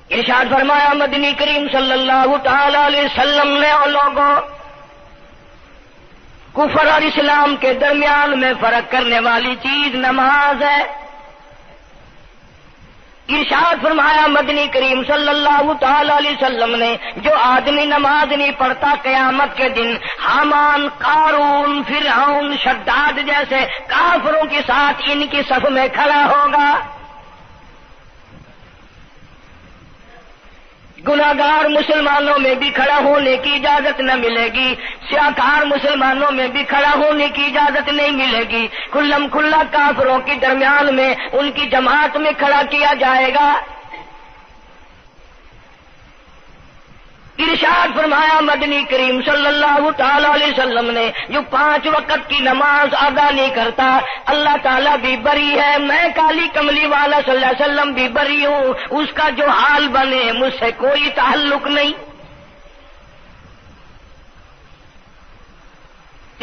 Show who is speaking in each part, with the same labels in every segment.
Speaker 1: ارشاد فرمایا مدنی کریم صلی اللہ تعالی علیہ وسلم نے اور لوگوں کفر اور اسلام کے درمیان میں فرق کرنے والی چیز نماز ہے۔ ارشاد فرمایا مدنی کریم صلی اللہ تعالی علیہ وسلم نے جو آدمی نماز نہیں پڑھتا قیامت کے دن حامان، قارون، فرعون، شداد جیسے کافروں کے ساتھ ان کی صف میں کھڑا ہوگا۔ گناہگار مسلمانوں میں بھی کھڑا ہونے کی اجازت نہ ملے گی، سیاکار مسلمانوں میں بھی کھڑا ہونے کی اجازت نہیں ملے گی، کھلم کھلا کافروں کے درمیان میں ان کی جماعت میں کھڑا کیا جائے گا۔ ارشاد فرمایا مدنی کریم صلی اللہ تعالی علیہ وسلم نے جو 5 وقت کی نماز ادا نہیں کرتا اللہ تعالیٰ بھی بری ہے، میں کالی کملی والا صلی اللہ علیہ وسلم بھی بری ہوں، اس کا جو حال بنے مجھ سے کوئی تعلق نہیں۔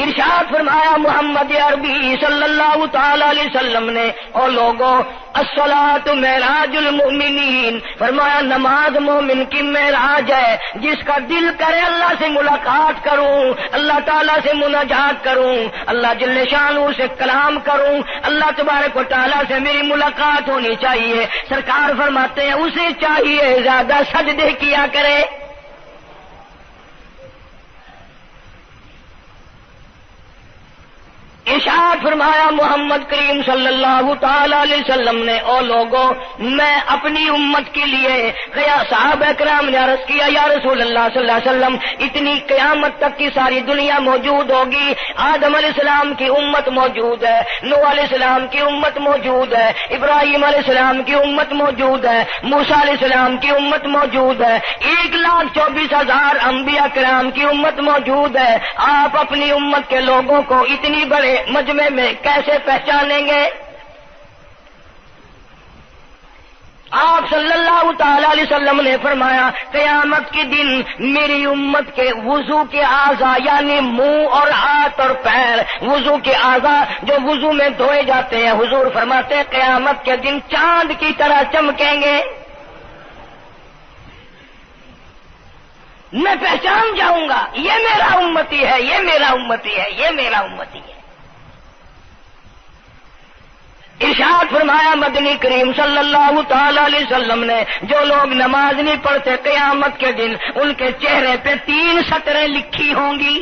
Speaker 1: ارشاد فرمایا محمد عربی صلی اللہ تعالی علیہ وسلم نے اور لوگوں الصلاۃ معراج المؤمنین، فرمایا نماز مومن کی معراج ہے، جس کا دل کرے اللہ سے ملاقات کروں، اللہ تعالیٰ سے مناجات کروں، اللہ جل شانہ سے کلام کروں، اللہ تبارک و تعالیٰ سے میری ملاقات ہونی چاہیے۔ سرکار فرماتے ہیں اسے چاہیے زیادہ سجدے کیا کرے۔ ارشاد فرمایا محمد کریم صلی اللہ تعالی علیہ وسلم نے اور لوگوں میں اپنی امت کے لیے صحابہ کرام نے عرض کیا یا رسول اللہ صلی اللہ علیہ وسلم اتنی قیامت تک کی ساری دنیا موجود ہوگی، آدم علیہ السلام کی امت موجود ہے، نوح علیہ السلام کی امت موجود ہے، ابراہیم علیہ السلام کی امت موجود ہے، موسیٰ علیہ السلام کی امت موجود ہے، 1,24,000 انبیاء کرام کی امت موجود ہے، آپ اپنی امت کے لوگوں کو اتنی بڑے مجمع میں کیسے پہچانیں گے؟ آپ صلی اللہ تعالی علیہ وسلم نے فرمایا قیامت کے دن میری امت کے وضو کے اعضاء یعنی منہ اور ہاتھ اور پیر، وضو کے اعضاء جو وضو میں دھوئے جاتے ہیں، حضور فرماتے ہیں قیامت کے دن چاند کی طرح چمکیں گے، میں پہچان جاؤں گا یہ میرا امتی ہے، یہ میرا امتی ہے، یہ میرا امتی ہے۔ ارشاد فرمایا مدنی کریم صلی اللہ تعالی علیہ وسلم نے جو لوگ نماز نہیں پڑھتے قیامت کے دن ان کے چہرے پہ 3 سطریں لکھی ہوں گی،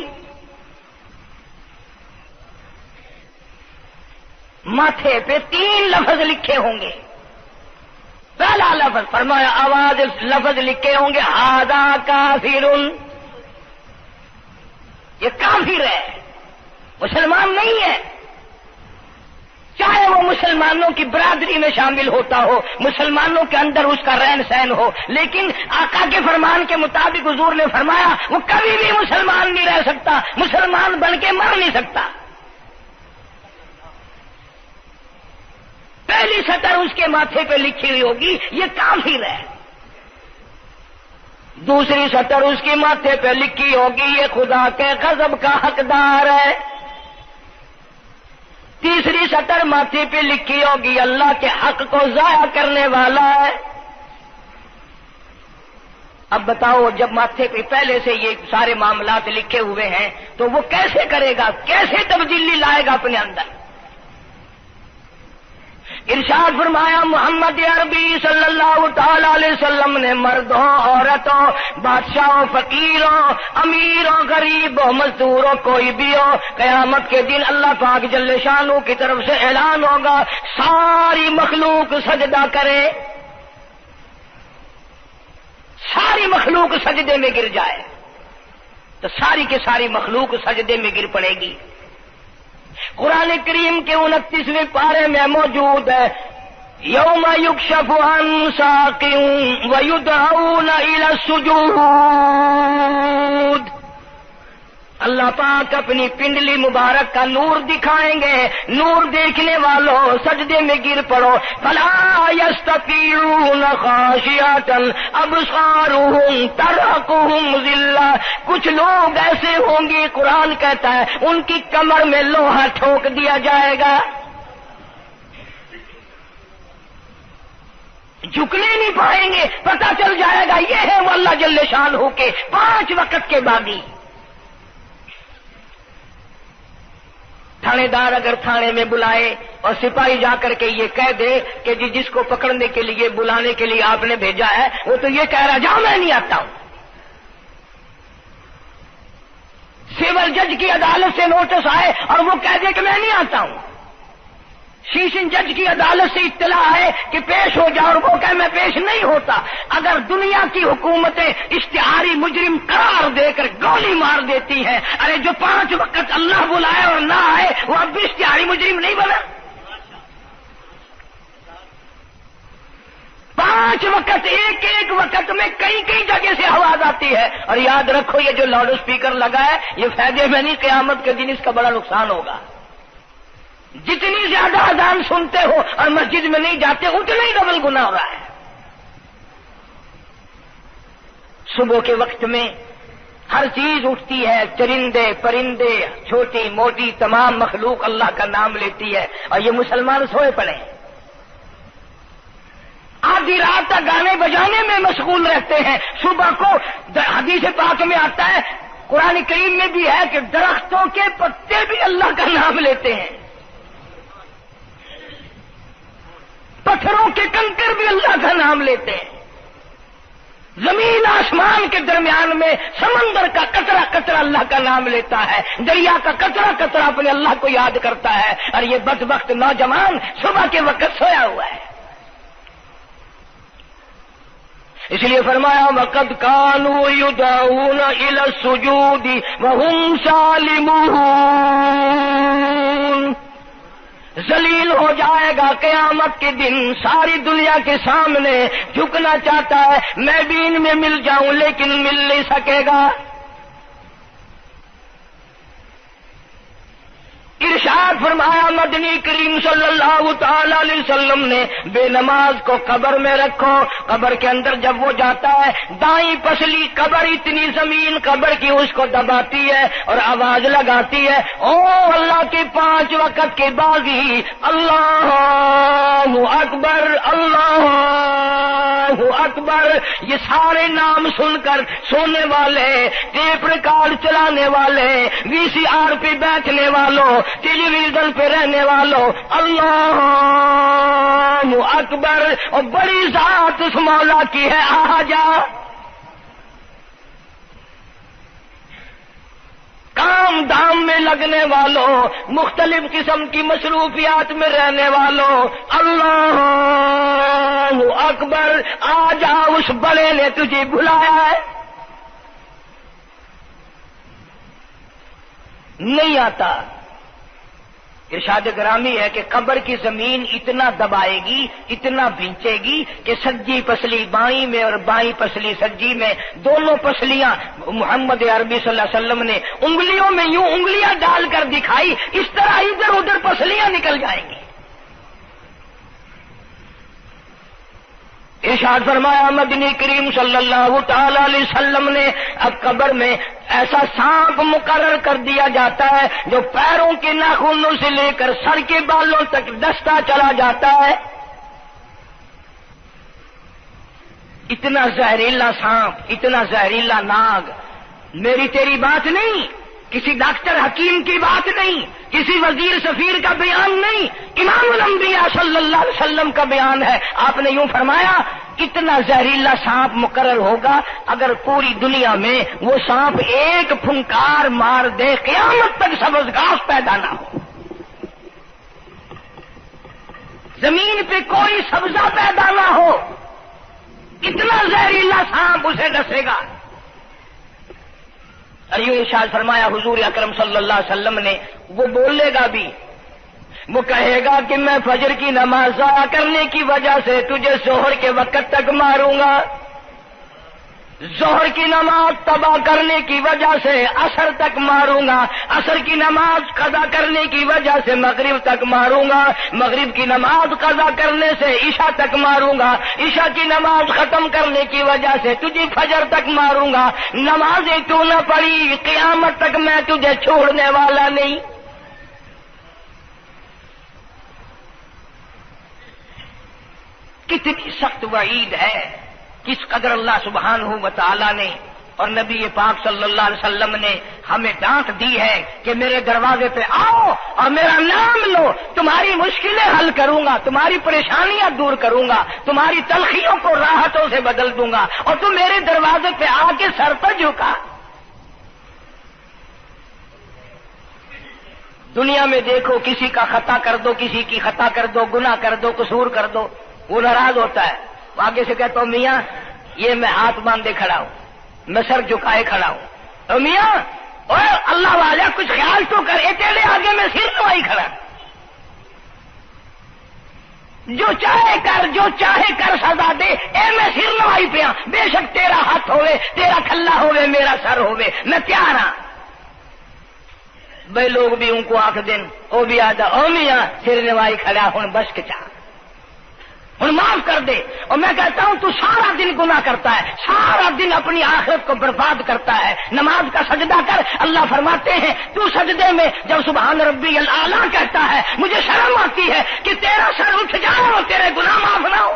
Speaker 1: ماتھے پہ 3 لفظ لکھے ہوں گے۔ پہلا لفظ فرمایا آواز لفظ لکھے ہوں گے ھذا کافر، یہ کافر ہے، مسلمان نہیں ہے، چاہے وہ مسلمانوں کی برادری میں شامل ہوتا ہو، مسلمانوں کے اندر اس کا رہن سہن ہو، لیکن آقا کے فرمان کے مطابق حضور نے فرمایا وہ کبھی بھی مسلمان نہیں رہ سکتا، مسلمان بن کے مر نہیں سکتا۔ پہلی سطر اس کے ماتھے پہ لکھی ہوئی ہوگی یہ کافر ہے، دوسری سطر اس کے ماتھے پہ لکھی ہوگی یہ خدا کے غضب کا حقدار ہے، تیسری سطر ماتھے پہ لکھی ہوگی اللہ کے حق کو ضائع کرنے والا ہے۔ اب بتاؤ جب ماتھے پہ پہلے سے یہ سارے معاملات لکھے ہوئے ہیں تو وہ کیسے کرے گا، کیسے تبدیلی لائے گا اپنے اندر؟ ارشاد فرمایا محمد عربی صلی اللہ تعالی علیہ وسلم نے مردوں، عورتوں، بادشاہوں، فقیروں، امیروں، غریبوں، مزدوروں، کوئی بھی ہو، قیامت کے دن اللہ پاک جل شانہ کی طرف سے اعلان ہوگا ساری مخلوق سجدہ کرے، ساری مخلوق سجدے میں گر جائے تو ساری کی ساری مخلوق سجدے میں گر پڑے گی۔ قرآن کریم کے 29ویں پارے میں موجود ہے یوم یکشف عن ساق ویدعون الی السجود، اللہ پاک اپنی پنڈلی مبارک کا نور دکھائیں گے، نور دیکھنے والوں سجدے میں گر پڑو، فلا یستطیعون خاشعۃ ابصارهم ترهقهم ذلہ، کچھ لوگ ایسے ہوں گے قرآن کہتا ہے ان کی کمر میں لوہا ٹھوک دیا جائے گا، جھکنے نہیں پائیں گے، پتہ چل جائے گا یہ ہے وہ اللہ جل شانہ کے 5 وقت کے باغی۔ تھانے دار اگر تھانے میں بلائے اور سپاہی جا کر کے یہ کہہ دے کہ جی جس کو پکڑنے کے لیے بلانے کے لیے آپ نے بھیجا ہے وہ تو یہ کہہ رہا جاؤ میں نہیں آتا ہوں۔ سول جج کی عدالت سے نوٹس آئے اور وہ کہہ دے کہ میں نہیں آتا ہوں، سیشن جج کی عدالت سے اطلاع ہے کہ پیش ہو جاؤ اور وہ کہ میں پیش نہیں ہوتا، اگر دنیا کی حکومتیں اشتہاری مجرم قرار دے کر گولی مار دیتی ہیں، ارے جو 5 وقت اللہ بلائے اور نہ آئے وہ اب بھی اشتہاری مجرم نہیں بنا؟ 5 وقت ایک وقت میں کئی جگہ سے آواز آتی ہے، اور یاد رکھو یہ جو لاؤڈ اسپیکر لگا ہے یہ فائدے میں نہیں، قیامت کے دن اس کا بڑا نقصان ہوگا۔ جتنی زیادہ اذان سنتے ہو اور مسجد میں نہیں جاتے اتنا ہی ڈبل گناہ ہو رہا ہے۔ صبح کے وقت میں ہر چیز اٹھتی ہے، چرندے پرندے چھوٹی موٹی تمام مخلوق اللہ کا نام لیتی ہے، اور یہ مسلمان سوئے پڑے ہیں، آدھی رات تک گانے بجانے میں مشغول رہتے ہیں۔ صبح کو حدیث پاک میں آتا ہے، قرآن کریم میں بھی ہے کہ درختوں کے پتے بھی اللہ کا نام لیتے ہیں، پتھروں کے کنکر بھی اللہ کا نام لیتے ہیں، زمین آسمان کے درمیان میں سمندر کا قطرہ قطرہ اللہ کا نام لیتا ہے، دریا کا قطرہ قطرہ اپنے اللہ کو یاد کرتا ہے، اور یہ بدبخت نوجوان صبح کے وقت سویا ہوا ہے۔ اس لیے فرمایا وَقَدْ كَانُوا يُدْعَوْنَ إِلَى السُّجُودِ وَهُمْ سَالِمُونَ، ذلیل ہو جائے گا قیامت کے دن، ساری دنیا کے سامنے جھکنا چاہتا ہے میں بھی ان میں مل جاؤں لیکن مل نہیں سکے گا۔ ارشاد فرمایا مدنی کریم صلی اللہ تعالی علیہ وسلم نے بے نماز کو قبر میں رکھو، قبر کے اندر جب وہ جاتا ہے دائیں پسلی قبر اتنی زمین قبر کی اس کو دباتی ہے اور آواز لگاتی ہے او اللہ کے 5 وقت کے باغی، اللہ اکبر اللہ اکبر۔ یہ سارے نام سن کر سونے والے، ٹیپ ریکارڈ چلانے والے، وی سی آر پہ بیٹھنے والوں، ٹیلی ویژن پہ رہنے والوں اللہ اکبر، اور بڑی ذات اس مولا کی ہے آ جا۔ کام دھام میں لگنے والوں، مختلف قسم کی مصروفیات میں رہنے والوں اللہ اکبر، آ جا، اس بڑے نے تجھے بلایا ہے، نہیں آتا۔ ارشاد گرامی ہے کہ قبر کی زمین اتنا دبائے گی، اتنا بھینچے گی کہ سجی پسلی بائیں میں اور بائیں پسلی سجی میں، دونوں پسلیاں محمد عربی صلی اللہ علیہ وسلم نے انگلیوں میں یوں انگلیاں ڈال کر دکھائی، اس طرح ادھر ادھر پسلیاں نکل جائیں گی۔ ارشاد فرمایا مدنی کریم صلی اللہ تعالی علیہ وسلم نے اب قبر میں ایسا سانپ مقرر کر دیا جاتا ہے جو پیروں کے ناخنوں سے لے کر سر کے بالوں تک ڈستا چلا جاتا ہے، اتنا زہریلا سانپ، اتنا زہریلا ناگ۔ میری تیری بات نہیں، کسی ڈاکٹر حکیم کی بات نہیں، کسی وزیر سفیر کا بیان نہیں، امام الانبیاء صلی اللہ علیہ وسلم کا بیان ہے۔ آپ نے یوں فرمایا اتنا زہریلا سانپ مقرر ہوگا اگر پوری دنیا میں وہ سانپ ایک پھنکار مار دے قیامت تک سبز گھاس پیدا نہ ہو، زمین پہ کوئی سبزہ پیدا نہ ہو، اتنا زہریلا سانپ اسے ڈسے گا۔ اور یوں ارشاد فرمایا حضور اکرم صلی اللہ علیہ وسلم نے، وہ بولے گا بھی، وہ کہے گا کہ میں فجر کی نماز ضائع کرنے کی وجہ سے تجھے ظہر کے وقت تک ماروں گا، ظہر کی نماز تباہ کرنے کی وجہ سے عصر تک ماروں گا، عصر کی نماز قضا کرنے کی وجہ سے مغرب تک ماروں گا، مغرب کی نماز قضا کرنے سے عشاء تک ماروں گا، عشاء کی نماز ختم کرنے کی وجہ سے تجھے فجر تک ماروں گا، نمازیں تو نہ پڑھی قیامت تک میں تجھے چھوڑنے والا نہیں۔ کتنی سخت وعید ہے، کس قدر اللہ سبحانہ و تعالی نے اور نبی پاک صلی اللہ علیہ وسلم نے ہمیں ڈانٹ دی ہے کہ میرے دروازے پہ آؤ اور میرا نام لو، تمہاری مشکلیں حل کروں گا، تمہاری پریشانیاں دور کروں گا، تمہاری تلخیوں کو راحتوں سے بدل دوں گا، اور تم میرے دروازے پہ آ کے سر پر جھکا۔ دنیا میں دیکھو، کسی کا خطا کر دو، کسی کی خطا کر دو، گناہ کر دو، قصور کر دو، وہ ناراض ہوتا ہے، آگے سے کہتا ہوں میاں یہ میں ہاتھ باندھے کھڑا ہوں، میں سر جھکائے کھڑا ہوں، اور میاں اور اللہ والا کچھ خیال تو کر، تیرے آگے میں سر نوائی کھڑا، جو چاہے کر، جو چاہے کر سزا دے، اے میں سر نوائی پہ ہاں، بے شک تیرا ہاتھ ہوئے، تیرا کھلا ہوئے، میرا سر ہوئے، میں تیار ہاں۔ بھائی لوگ بھی ان کو آخ دن وہ بھی آدھا او میاں سر نوائی کھڑا ہوں بس کے چاہ ہوں معاف کر دے، اور میں کہتا ہوں تو سارا دن گناہ کرتا ہے، سارا دن اپنی آخرت کو برباد کرتا ہے، نماز کا سجدہ کر، اللہ فرماتے ہیں تو سجدے میں جب سبحان ربی الاعلیٰ کہتا ہے مجھے شرم آتی ہے کہ تیرا سر اٹھ جائے اور تیرے گناہ معاف نہ ہو۔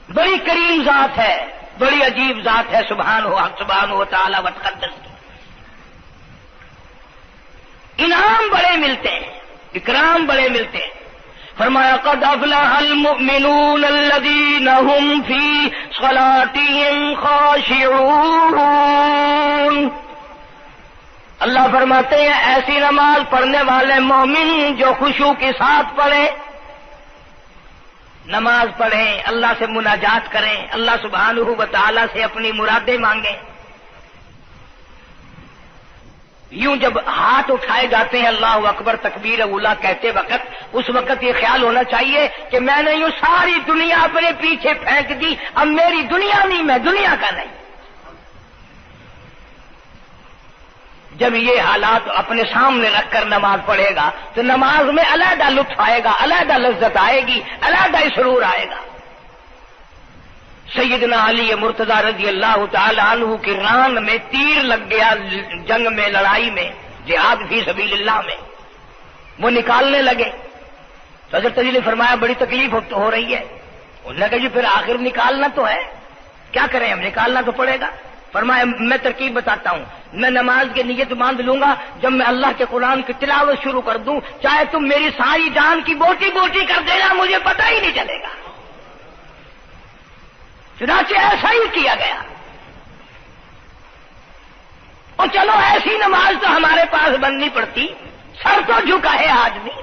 Speaker 1: بڑی کریم ذات ہے، بڑی عجیب ذات ہے سبحانہ و تعالی و تقدس کی، انعام بڑے ملتے ہیں، اکرام بڑے ملتے ہیں۔ فرمایا قد افلح المؤمنون الذین هم فی صلاتهم خاشعون، اللہ فرماتے ہیں ایسی نماز پڑھنے والے مومن جو خشوع کے ساتھ پڑھیں، نماز پڑھیں، اللہ سے مناجات کریں، اللہ سبحانہ و تعالی سے اپنی مرادیں مانگیں۔ یوں جب ہاتھ اٹھائے جاتے ہیں اللہ اکبر تکبیر اولا کہتے وقت، اس وقت یہ خیال ہونا چاہیے کہ میں نے یوں ساری دنیا اپنے پیچھے پھینک دی، اب میری دنیا نہیں، میں دنیا کا نہیں۔ جب یہ حالات اپنے سامنے رکھ کر نماز پڑھے گا تو نماز میں علیحدہ لطف آئے گا، علیحدہ لذت آئے گی، علیحدہ سرور آئے گا۔ سیدنا علی مرتضی رضی اللہ تعالی عنہ کی ران میں تیر لگ گیا، جنگ میں، لڑائی میں، جہاد فی سبیل اللہ میں، وہ نکالنے لگے تو حضرت علی نے فرمایا بڑی تکلیف ہو رہی ہے، انہوں نے کہا جی پھر آخر نکالنا تو ہے، کیا کریں ہم، نکالنا تو پڑے گا۔ فرمایا میں ترکیب بتاتا ہوں، میں نماز کی نیت باندھ لوں گا، جب میں اللہ کے قرآن کی تلاوت شروع کر دوں چاہے تم میری ساری جان کی بوٹی بوٹی کر دینا مجھے پتہ ہی نہیں چلے گا۔ چنانچہ ایسا ہی کیا گیا، اور چلو ایسی نماز تو ہمارے پاس بننی پڑتی، سر تو جھکا ہے آدمی،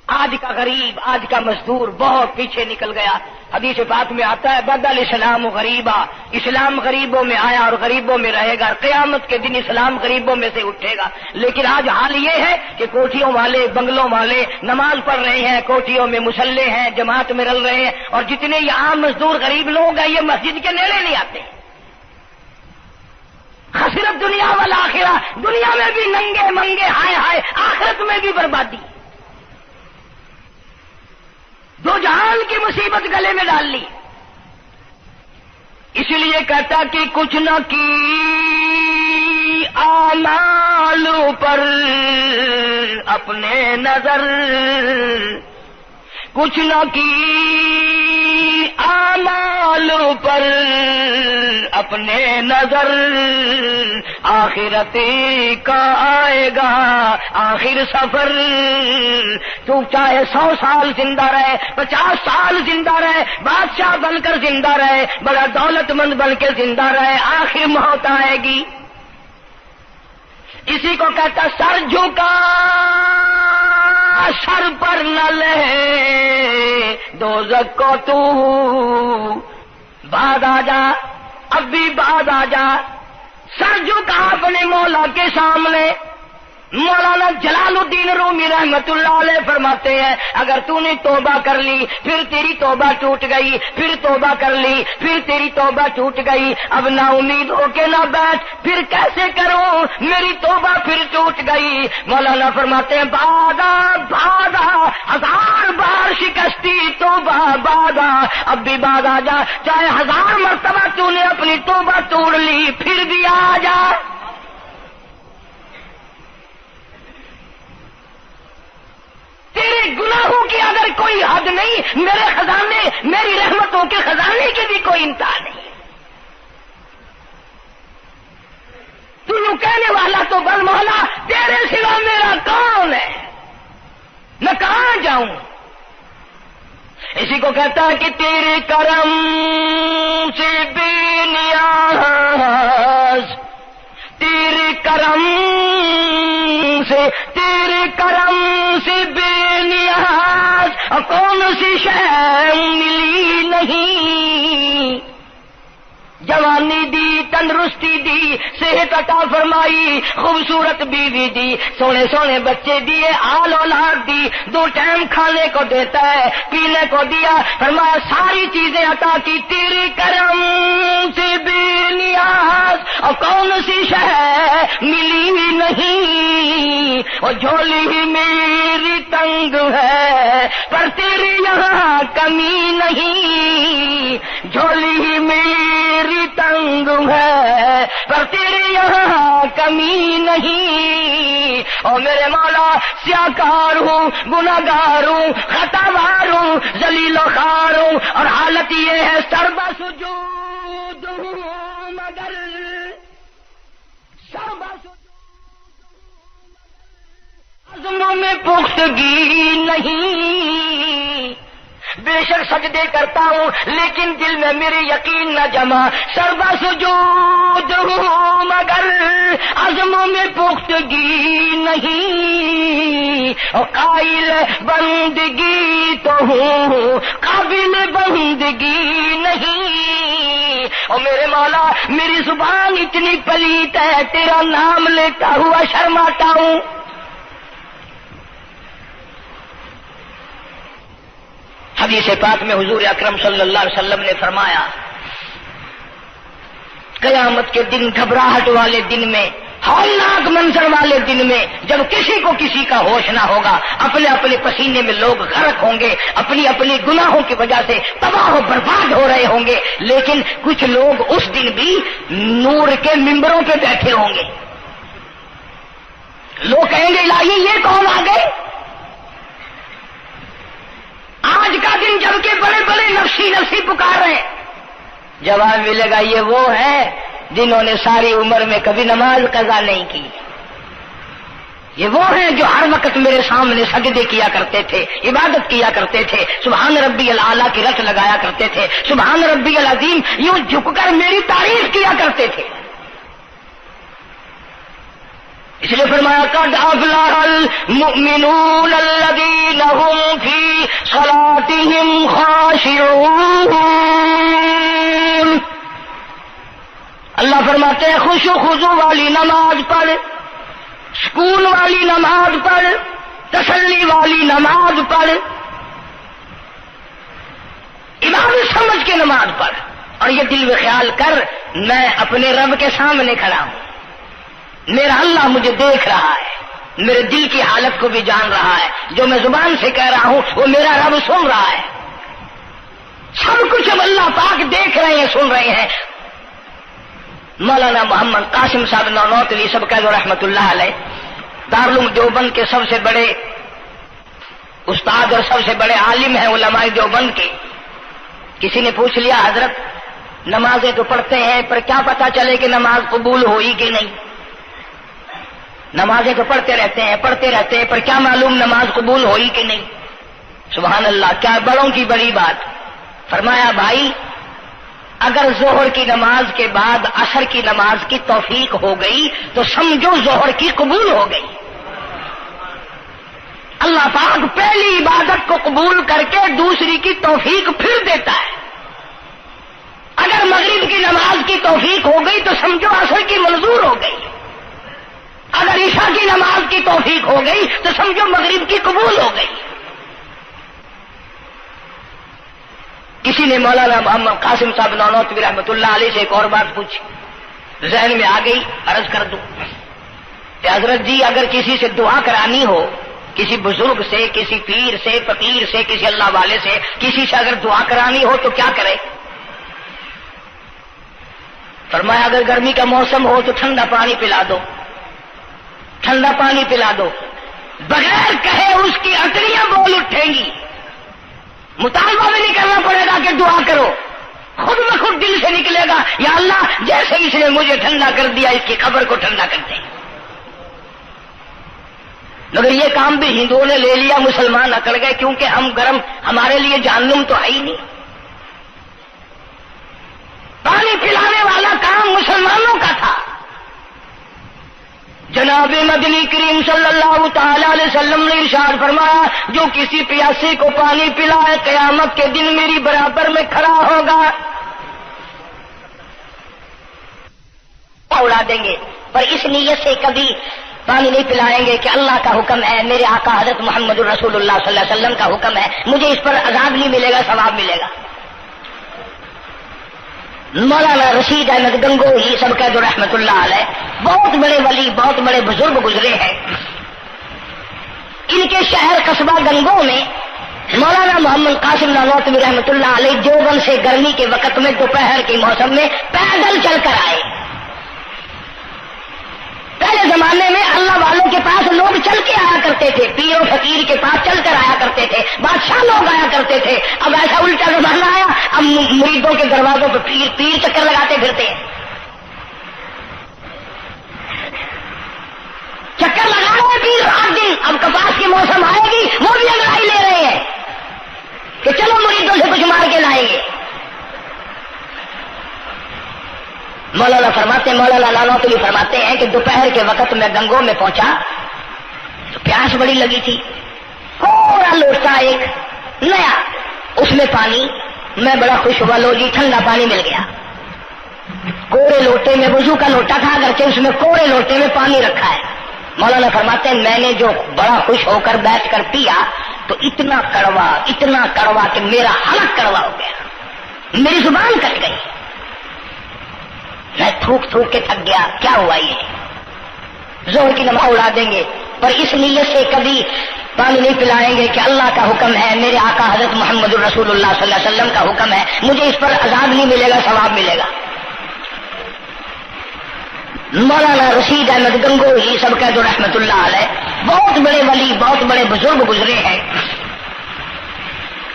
Speaker 1: آج کا غریب، آج کا مزدور بہت پیچھے نکل گیا۔ حدیث پاک میں آتا ہے بدل اسلام غریبا، اسلام غریبوں میں آیا اور غریبوں میں رہے گا، قیامت کے دن اسلام غریبوں میں سے اٹھے گا۔ لیکن آج حال یہ ہے کہ کوٹھیوں والے، بنگلوں والے نماز پڑھ رہے ہیں، کوٹھیوں میں مصلے ہیں، جماعت میں رل رہے ہیں، اور جتنے یہ عام مزدور غریب لوگ ہیں یہ مسجد کے نیڑے نہیں آتے۔ خسرت دنیا والآخرہ، دنیا میں بھی ننگے منگے، ہائے ہائے، آخرت میں بھی بربادی، دو جہان کی مصیبت گلے میں ڈال لی۔ اس لیے کہتا کہ کچھ نہ کی اعمال پر اپنے نظر، کچھ نہ کی اعمال پر اپنے نظر، آخرت کا آئے گا آخر سفر۔ تو چاہے 100 سال زندہ رہے، 50 سال زندہ رہے، بادشاہ بن کر زندہ رہے، بڑا دولت مند بن کے زندہ رہے، آخر موت آئے گی۔ اسی کو کہتا سر جھکا سر پر نہ لے دوزخ کو تو، بعد آ جا، اب بھی بعد آ جا، سر جھکا اپنے مولا کے سامنے۔ مولانا جلال الدین رومی رحمت اللہ علیہ فرماتے ہیں اگر تو نے توبہ کر لی پھر تیری توبہ ٹوٹ گئی، پھر توبہ کر لی پھر تیری توبہ ٹوٹ گئی، اب نا امید ہو کے نہ بیٹھ، پھر کیسے کروں میری توبہ پھر ٹوٹ گئی۔ مولانا فرماتے ہیں بادا بادا 1000 بار شکستی توبہ بادا، اب بھی بعد آ جا، چاہے 1000 مرتبہ تو نے اپنی توبہ توڑ لی پھر بھی آ جا۔ میں کوئی حد نہیں، میرے خزانے، میری رحمتوں کے خزانے کی بھی کوئی انتہا نہیں۔ تو یوں کہنے والا تو بل مولا تیرے سوا میرا کون ہے، میں کہاں جاؤں؟ اسی کو کہتا ہے کہ تیرے کرم سے بے نیاز، تیرے کرم سے بے نیاز، اور کون سی شے ملی نہیں، جوانی دی، تندرستی دی، صحت عطا فرمائی، خوبصورت بیوی دی، سونے سونے بچے دیے، آل اولاد دی، 2 ٹائم کھانے کو دیتا ہے، پینے کو دیا، فرمایا ساری چیزیں عطا کی، تیرے کرم سے بے نیاز، اور کون سی شے ملی نہیں، اور جھولی ہی میری تنگ ہے پر تیرے یہاں کمی نہیں، جھولی ہی میری تنگ ہے پر تیرے یہاں کمی نہیں، اور میرے مولا سیاکار ہوں، گناہگار ہوں، خطاوار ہوں، ذلیل و خوار ہوں، اور حالت یہ ہے سربا سجود ہوں، مگر سربا عزموں میں پختگی نہیں، بے شک سجدے کرتا ہوں لیکن دل میں میرے یقین نہ جمع، سربا سجود ہوں مگر عزموں میں پختگی نہیں، اور قائل بندگی تو ہوں قابل بندگی نہیں، اور میرے مولا میری زبان اتنی پلیت ہے تیرا نام لیتا ہوا شرماتا ہوں۔ حدیث پاک میں حضور اکرم صلی اللہ علیہ وسلم نے فرمایا قیامت کے دن، گھبراہٹ والے دن میں، ہولناک منظر والے دن میں، جب کسی کو کسی کا ہوش نہ ہوگا، اپنے اپنے پسینے میں لوگ غرق ہوں گے، اپنی اپنی گناہوں کی وجہ سے تباہ و برباد ہو رہے ہوں گے، لیکن کچھ لوگ اس دن بھی نور کے ممبروں پہ بیٹھے ہوں گے، لوگ کہیں گے الہی یہ کون آ گئے؟ آج کا دن جبکہ بڑے بڑے نفسی پکار رہے ہیں، جواب ملے گا یہ وہ ہے جنہوں نے ساری عمر میں کبھی نماز قضا نہیں کی، یہ وہ ہیں جو ہر وقت میرے سامنے سجدے کیا کرتے تھے، عبادت کیا کرتے تھے، سبحان ربی الاعلیٰ کی رٹ لگایا کرتے تھے، سبحان ربی العظیم یوں جھک کر میری تعریف کیا کرتے تھے۔ اس لیے فرمایا قد افلح المؤمنون الذین هم فی صلاتهم خاشعون، اللہ فرماتے ہیں خشوع خضوع والی نماز پڑھ، سکون والی نماز پڑھ، تسلی والی نماز پڑھ، عبادت سمجھ کے نماز پڑھ، اور یہ دل میں خیال کر میں اپنے رب کے سامنے کھڑا ہوں، میرا اللہ مجھے دیکھ رہا ہے، میرے دل کی حالت کو بھی جان رہا ہے، جو میں زبان سے کہہ رہا ہوں وہ میرا رب سن رہا ہے، سب کچھ اب اللہ پاک دیکھ رہے ہیں، سن رہے ہیں۔ مولانا محمد قاسم صاحب نانوتوی سب کہہ دو رحمت اللہ علیہ، دارالعلوم دیوبند کے سب سے بڑے استاد اور سب سے بڑے عالم ہیں علماء دیوبند کے۔ کسی نے پوچھ لیا حضرت نمازیں تو پڑھتے ہیں پر کیا پتا چلے کہ نماز قبول ہوئی کہ نہیں؟ نمازیں تو پڑھتے رہتے ہیں پر کیا معلوم نماز قبول ہوئی کہ نہیں؟ سبحان اللہ، کیا بڑوں کی بڑی بات۔ فرمایا بھائی اگر ظہر کی نماز کے بعد عصر کی نماز کی توفیق ہو گئی تو سمجھو ظہر کی قبول ہو گئی۔ اللہ پاک پہلی عبادت کو قبول کر کے دوسری کی توفیق پھر دیتا ہے۔ اگر مغرب کی نماز کی توفیق ہو گئی تو سمجھو عصر کی منظور ہو گئی، اگر عشاء کی نماز کی توفیق ہو گئی تو سمجھو مغرب کی قبول ہو گئی۔ کسی نے مولانا محمد قاسم صاحب نانوتوی رحمۃ اللہ علیہ سے ایک اور بات پوچھی، ذہن میں آ گئی، عرض کر دوں کہ حضرت جی اگر کسی سے دعا کرانی ہو، کسی بزرگ سے، کسی پیر سے، فقیر سے، کسی اللہ والے سے، کسی سے اگر دعا کرانی ہو تو کیا کرے؟ فرمایا اگر گرمی کا موسم ہو تو ٹھنڈا پانی پلا دو، ٹھنڈا پانی پلا دو، بغیر کہے اس کی اٹریاں بول اٹھیں گی، مطالبہ بھی نہیں کرنا پڑے گا کہ دعا کرو، خود بخود دل سے نکلے گا یا اللہ جیسے اس نے مجھے ٹھنڈا کر دیا اس کی قبر کو ٹھنڈا کر دے۔ مگر یہ کام بھی ہندوؤں نے لے لیا، مسلمان اکڑ گئے کیونکہ ہم گرم، ہمارے لیے جہنم تو ہے ہی نہیں۔ پانی پلانے والا کام مسلمانوں کا تھا۔ جناب مدنی کریم صلی اللہ تعالی علیہ وسلم نے ارشاد فرمایا جو کسی پیاسے کو پانی پلائے قیامت کے دن میری برابر میں کھڑا ہوگا، اڑا دیں گے، پر اس نیت سے کبھی پانی نہیں پلائیں گے کہ اللہ کا حکم ہے، میرے آقا حضرت محمد الرسول اللہ صلی اللہ علیہ وسلم کا حکم ہے، مجھے اس پر عذاب نہیں ملے گا، ثواب ملے گا۔ مولانا رشید احمد گنگوہی سب قید رحمت اللہ علیہ بہت بڑے ولی، بہت بڑے بزرگ گزرے ہیں۔ ان کے شہر قصبہ گنگو میں مولانا محمد قاسم نانوتوی رحمت اللہ علیہ دیوبند سے گرمی کے وقت میں دوپہر کے موسم میں پیدل چل کر آئے۔ پہلے زمانے میں اللہ والوں کے پاس لوگ چل کے آیا کرتے تھے، پیر و فقیر کے پاس چل کر آیا کرتے تھے، بادشاہ لوگ آیا کرتے تھے۔ اب ایسا الٹا زمانہ آیا، اب مریدوں کے دروازوں پہ پیر چکر لگاتے پھرتے ہیں، چکر لگا رہے ہیں پیر رات دن۔ اب کپاس کے موسم آئے گی وہ بھی انگڑائی لے رہے ہیں کہ چلو مریدوں سے کچھ مار کے لائیں گے۔ مولانا نانوتوی فرماتے ہیں کہ دوپہر کے وقت میں گنگو میں پہنچا تو پیاس بڑی لگی تھی، پورا لوٹا ایک نیا، اس میں پانی، میں بڑا خوش ہوا، لو جی ٹھنڈا پانی مل گیا۔ کوڑے لوٹے میں، وضو کا لوٹا تھا اگرچہ اس میں کوڑے لوٹے میں پانی رکھا ہے۔ مولانا فرماتے ہیں میں نے جو بڑا خوش ہو کر بیٹھ کر پیا تو اتنا کڑوا کہ میرا حلق کڑوا ہو گیا، میری زبان کٹ گئی، میں تھوک کے تھک گیا۔ کیا ہوا یہ؟ زہر کی نماز اڑا دیں گے، پر اس نیت سے کبھی پانی نہیں پلائیں گے کہ اللہ کا حکم ہے، میرے آقا حضرت محمد الرسول اللہ صلی اللہ علیہ وسلم کا حکم ہے، مجھے اس پر عذاب نہیں ملے گا، ثواب ملے گا۔ مولانا رشید احمد گنگوہی سب قید رحمت اللہ علیہ بہت بڑے ولی، بہت بڑے بزرگ گزرے ہیں۔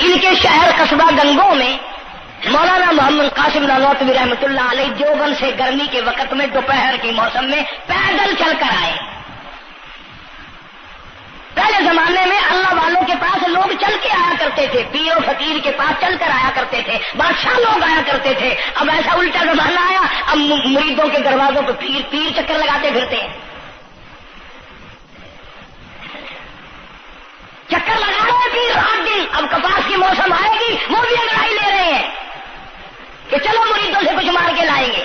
Speaker 1: ان کے شہر قصبہ گنگو میں مولانا محمد قاسم نانوتوی رحمت اللہ علیہ دیوبند سے گرمی کے وقت میں دوپہر کے موسم میں پیدل چل کر آئے۔ پہلے زمانے میں اللہ والوں کے پاس لوگ چل کے آیا کرتے تھے، پیر و فقیر کے پاس چل کر آیا کرتے تھے، بادشاہ لوگ آیا کرتے تھے۔ اب ایسا الٹا زمانہ آیا، اب مریدوں کے دروازوں پہ پیر چکر لگاتے پھرتے ہیں، چکر لگا رہے ہیں پیر رات دن۔ اب کپاس کی موسم آئے گی وہ بھی انگڑائی لے رہے ہیں کہ چلو مریدوں سے کچھ مار کے لائیں گے۔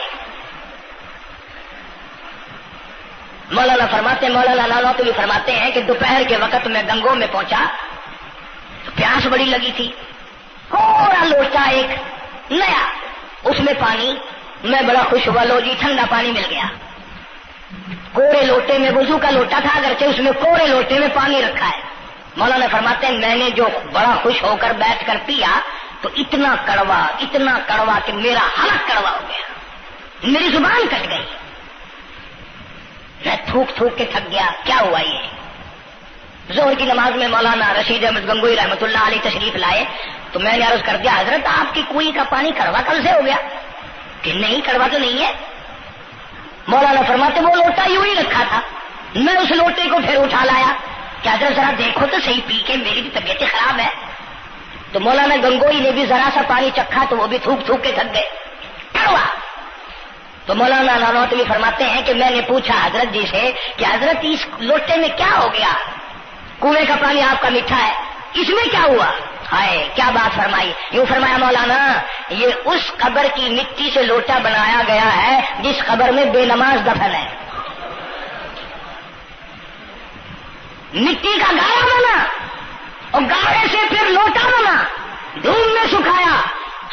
Speaker 1: مولانا نانوتوی فرماتے ہیں کہ دوپہر کے وقت میں گنگو میں پہنچا تو پیاس بڑی لگی تھی، پورا لوٹا ایک نیا، اس میں پانی، میں بڑا خوش ہوا، لو جی ٹھنڈا پانی مل گیا۔ کوڑے لوٹے میں، وضو کا لوٹا تھا اگرچہ اس میں کوڑے لوٹے میں پانی رکھا ہے۔ مولانا فرماتے ہیں میں نے جو بڑا خوش ہو کر بیٹھ کر پیا تو اتنا کڑوا کہ میرا حلق کڑوا ہو گیا، میری زبان کٹ گئی، میں تھوک کے تھک گیا۔ کیا ہوا یہ؟ زہر کی نماز میں مولانا رشید احمد گنگوہی رحمت اللہ علیہ تشریف لائے تو میں نے عرض کر دیا حضرت آپ کی کنویں کا پانی کڑوا کل سے ہو گیا؟ کہ نہیں کڑوا تو نہیں ہے۔ مولانا فرماتے وہ لوٹا یوں ہی رکھا تھا، میں اس لوٹے کو پھر اٹھا لایا کہ حضرت ذرا دیکھو تو صحیح پی کے، میری بھی طبیعت خراب ہے۔ تو مولانا گنگوہی نے بھی ذرا سا پانی چکھا تو وہ بھی تھوک کے تھک گئے، کڑوا۔ تو مولانا نانوتوی فرماتے ہیں کہ میں نے پوچھا حضرت جی سے کہ حضرت اس لوٹے میں کیا ہو گیا؟ کنویں کا پانی آپ کا میٹھا ہے، اس میں کیا ہوا؟ ہائے کیا بات فرمائی! یوں فرمایا مولانا یہ اس قبر کی مٹی سے لوٹا بنایا گیا ہے جس قبر میں بے نماز دفن ہے، مٹی کا گاڑا بنا اور گاڑے سے پھر لوٹا بنا، دھوپ میں سکھایا،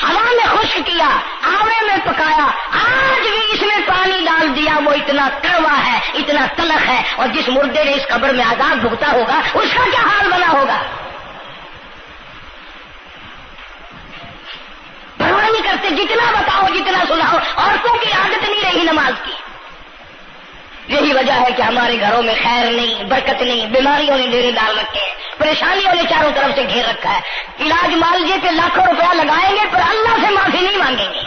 Speaker 1: ہوا میں خشک کیا، آوے میں پکایا، آج بھی اس میں پانی ڈال دیا، وہ اتنا کڑوا ہے، اتنا تلخ ہے، اور جس مردے نے اس قبر میں عذاب بھگتا ہوگا اس کا کیا حال بنا ہوگا؟ پرواہ نہیں کرتے، جتنا بتاؤ جتنا سناؤ، عورتوں کی عادت نہیں رہی نماز کی۔ یہی وجہ ہے کہ ہمارے گھروں میں خیر نہیں، برکت نہیں، بیماریوں نے ڈیرے ڈال رکھے ہیں۔ پریشانیوں نے چاروں طرف سے گھیر رکھا ہے. علاج معالجے پہ لاکھوں روپیہ لگائیں گے پر اللہ سے معافی نہیں مانگیں گے.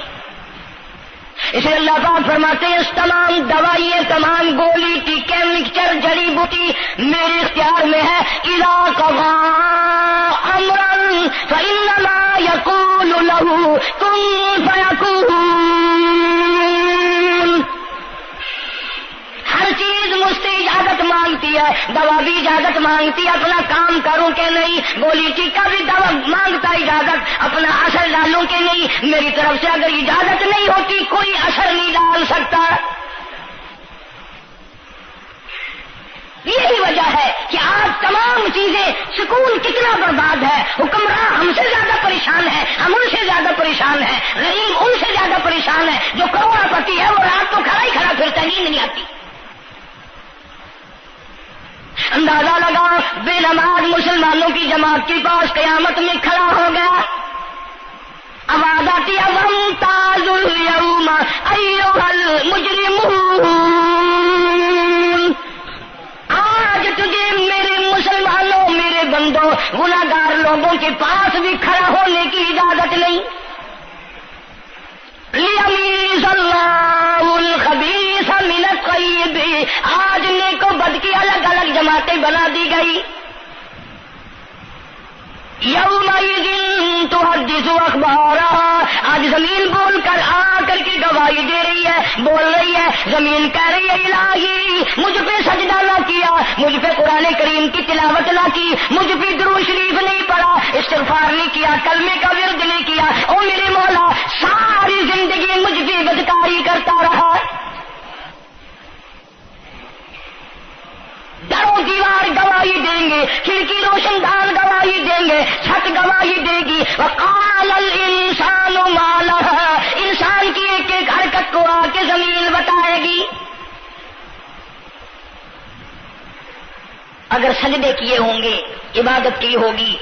Speaker 1: اسے اللہ پاک فرماتے ہیں اس تمام دوائیں تمام گولی ٹیکے مکسچر جڑی بوٹی میرے اختیار میں ہے. اذا قضى امرا فانما يقول له كن فيكون. ہر چیز مجھ سے اجازت مانگتی ہے. دوا بھی اجازت مانگتی ہے اپنا کام کروں کہ نہیں. گولی ٹیکا بھی دوا مانگتا اجازت اپنا اثر ڈالوں کہ نہیں. میری طرف سے اگر اجازت نہیں ہوتی کوئی اثر نہیں ڈال سکتا. یہی وجہ ہے کہ آج تمام چیزیں سکون کتنا برباد ہے. حکمراں ہم سے زیادہ پریشان ہے, ہم ان سے زیادہ پریشان ہیں. غریب ان سے زیادہ پریشان ہے. جو کروڑا پتی ہے وہ رات تو کھڑا ہی کھڑا پھرتا, نیند نہیں آتی. اندازہ لگا بے نماز مسلمانوں کی جماعت کے پاس قیامت میں کھڑا ہو گیا. آواز آتی ہے وامتازوا اليوم ایھا المجرمون. آج تجھے میرے مسلمانوں میرے بندوں گناہگار لوگوں کے پاس بھی کھڑا ہونے کی اجازت نہیں. لیمیز اللہ الخبیث من الطیب. آج نیک و بد کی الگ الگ جماعتیں بنا دی گئی. یومئذ تحدث اخبارہا. آج زمین بول کر آ کر کے گواہی دے رہی ہے, بول رہی ہے. زمین کہہ رہی ہے الہی مجھ پہ سجدہ نہ کیا, مجھ پہ قرآن کریم کی تلاوت نہ کی, مجھ پہ درود شریف نہیں پڑھا, استغفار نہیں کیا, کلمے کا ورد نہیں کیا. او میرے مولا ساری زندگی مجھ پہ بدکاری کرتا رہا. درو دیوار گواہی دیں گے, کھڑکی روشن دان گواہی دیں گے, چھت گواہی دے گی. وقال الانسان ما لها. انسان کی ایک ایک حرکت کو آ کے زمین بتائے گی. اگر سجدے کیے ہوں گے عبادت کی ہوگی.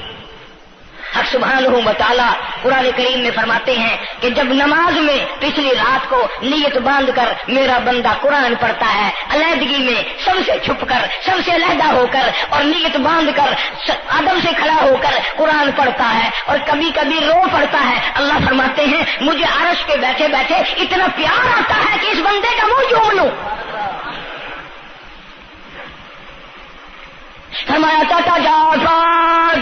Speaker 1: حق سبحانہ و تعالی قرآن کریم میں فرماتے ہیں کہ جب نماز میں پچھلی رات کو نیت باندھ کر میرا بندہ قرآن پڑھتا ہے, علیحدگی میں سب سے چھپ کر سب سے علیحدہ ہو کر اور نیت باندھ کر ادب سے کھڑا ہو کر قرآن پڑھتا ہے اور کبھی کبھی رو پڑھتا ہے, اللہ فرماتے ہیں مجھے عرش پہ بیٹھے بیٹھے اتنا پیار آتا ہے کہ اس بندے کا منہ چوم لوں. فرمایا تتجافى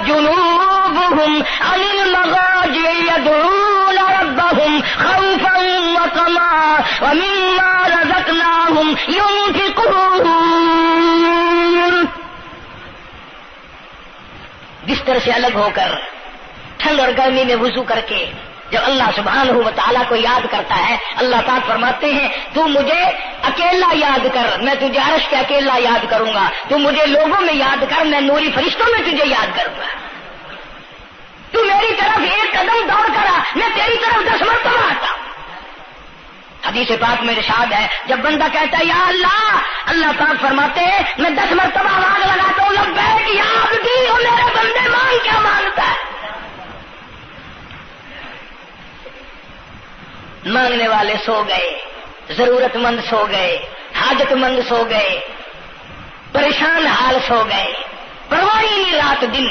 Speaker 1: جنوبهم عن المضاجع يدعون ربهم خوفا وطمعا ومما رزقناهم ينفقون. بستر سے الگ ہو کر ٹھنڈ اور گرمی میں وضو کر کے جب اللہ سبحانہ و تعالیٰ کو یاد کرتا ہے, اللہ پاک فرماتے ہیں تو مجھے اکیلا یاد کر, میں تجھے عرش کے اکیلا یاد کروں گا. تو مجھے لوگوں میں یاد کر, میں نوری فرشتوں میں تجھے یاد کروں گا. تو میری طرف ایک قدم دوڑ کر آ, میں تیری طرف 10 مرتبہ آتا. حدیث پاک میں ارشاد ہے جب بندہ کہتا ہے یا اللہ, اللہ پاک فرماتے ہیں میں 10 مرتبہ آواز لگاتا ہوں لبیک یا عبدی, اور میرے بندے مانگ کیا مانگتا ہے. مانگنے والے سو گئے, ضرورت مند سو گئے, حاجت مند سو گئے, پریشان حال سو گئے, پرواہ ہی نہیں رات دن.